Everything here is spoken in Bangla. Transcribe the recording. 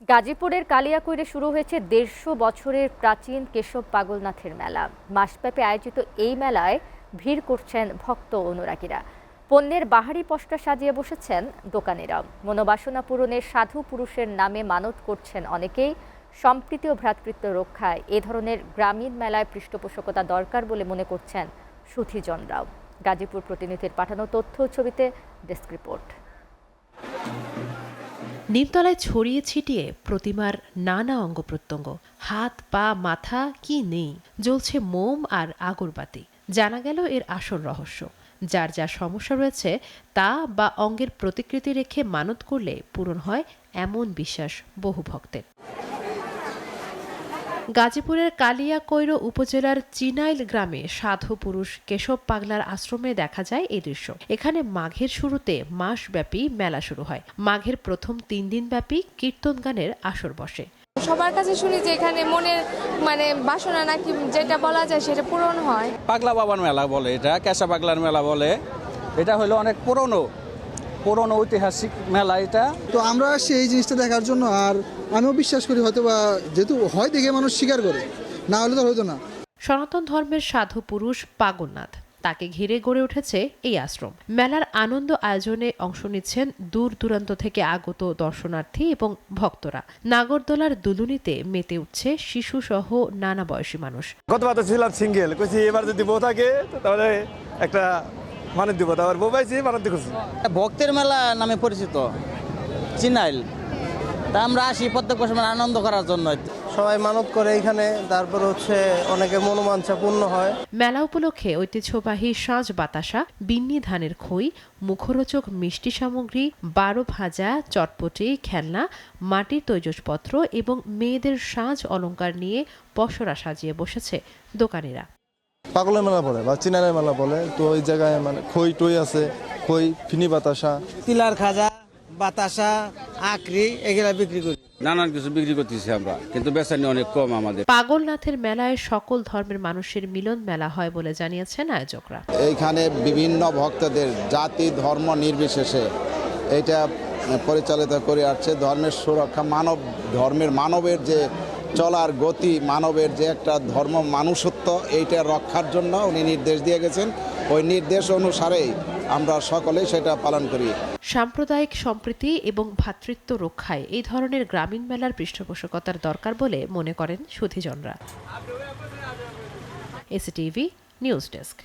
গাজীপুরের কালিয়াকৈরে শুরু হয়েছে ১৫০ বছরের প্রাচীন কেশব পাগলনাথের মেলা। মাসব্যাপী আয়োজিত এই মেলায় ভিড় করছেন ভক্ত অনুরাগীরা। পণ্যের বাহারি পসরা সাজিয়ে বসেছেন দোকানিরাও। মনোবাসনা পূরণের সাধু পুরুষের নামে মানত করছেন অনেকেই। সম্প্রীতি ও ভ্রাতৃত্ব রক্ষায় এ ধরনের গ্রামীণ মেলায় পৃষ্ঠপোষকতা দরকার বলে মনে করছেন সুধীজনরাও। গাজীপুর প্রতিনিধির পাঠানো তথ্য ছবিতে ডেস্ক রিপোর্ট। নিমতলায় ছড়িয়ে ছিটিয়ে প্রতিমার নানা অঙ্গ প্রত্যঙ্গ, হাত পা মাথা কি নেই, জ্বলছে মোম আর আগরবাতি। জানা গেল এর আসল রহস্য। যার যা সমস্যা রয়েছে তা বা অঙ্গের প্রতিকৃতি রেখে মানত করলে পূরণ হয়, এমন বিশ্বাস বহু ভক্তের। গাজীপুরের কালিয়াকৈর উপজেলার চিনাইল গ্রামে সাধু পুরুষ কেশব পাগলার আশ্রমে দেখা যায় এই দৃশ্য। এখানে মাঘের শুরুতে মাসব্যাপী মেলা শুরু হয়। মাঘের প্রথম ৩ দিন ব্যাপী কীর্তন গানের আসর বসে। সবার কাছে শুনি যে এখানে মনের বাসনা নাকি যেটা বলা যায় সেটা পূরণ হয়। পাগলা বাবার মেলা বলে, এটা কেশব পাগলার মেলা বলে। এটা হলো অনেক পুরনো ঐতিহাসিক মেলা। এটা তো আমরা সেই জিনিসটা দেখার জন্য, আর আমিও বিশ্বাস করি হয়তো বা যেহেতু হয় দেখে মানুষ স্বীকার করে, না হলে তো হতো না। সনাতন ধর্মের সাধু পুরুষ পাগলনাথ, তাকে ঘিরে গড়ে উঠেছে এই আশ্রম। মেলার আনন্দ আয়োজনে অংশ নিচ্ছেন দূর দূরান্ত থেকে আগত দর্শনার্থী এবং ভক্তরা। নাগরদোলার দুলুনিতে মেতে উঠছে শিশু সহ নানা বয়সী মানুষ। গতবার তো ছিলাম সিঙ্গেল, কইছি এবার যদি বউ থাকে তাহলে একটা মানত দিব, তারপর বউ পাইছি মানত করছি। ভক্তের মেলা নামে পরিচিত চিনাইল, তা আমরা আসি প্রত্যেক বছর আনন্দ করার জন্য। সবাই মানত করে এখানে, তারপর অনেকের মনোবাঞ্ছা পূর্ণ হয়। মেলা উপলক্ষে ঐতিহ্যবাহী সাজ বাতাসা, বিন্নি ধানের খই, মুখরোচক মিষ্টি সামগ্রী, 12 ভাজা, চটপটি, খেলনা, মাটির তৈজসপত্র এবং মেয়েদের সাজ অলংকার নিয়ে পসরা সাজিয়ে বসেছে দোকানিরা। পাগলের মেলা বলে বা চিনাইলের মেলা বলে, তো ওই জায়গায় খই টই আছে, খই, ফিনি বাতাসা, তিলার খাজা, বাতাসা, আকরি এগুলা বিক্রি করি। নানান কিছু বিক্রি করতেছি আমরা, কিন্তু বেচানি অনেক কম আমাদের। পাগলনাথের মেলায় সকল ধর্মের মানুষের মিলন মেলা হয় বলে জানিয়েছেন আয়োজকরা। এইখানে বিভিন্ন ভক্তদের জাতি ধর্ম নির্বিশেষে এটা পরিচালিত করে আসছে। ধর্মের সুরক্ষা, মানবের যে চলার গতি, মানবের যে একটা ধর্ম মানুষত্ব, এইটা রক্ষার জন্য উনি নির্দেশ দিয়ে গেছেন। ওই নির্দেশ অনুসারেই আমরা সকলেই সেটা পালন করি। সাম্প্রদায়িক সম্প্রীতি এবং ভ্রাতৃত্ব রক্ষায় এই ধরনের গ্রামীণ মেলার পৃষ্ঠপোষকতার দরকার বলে মনে করেন সুধীজনরা। এসিটিভি নিউজ ডেস্ক।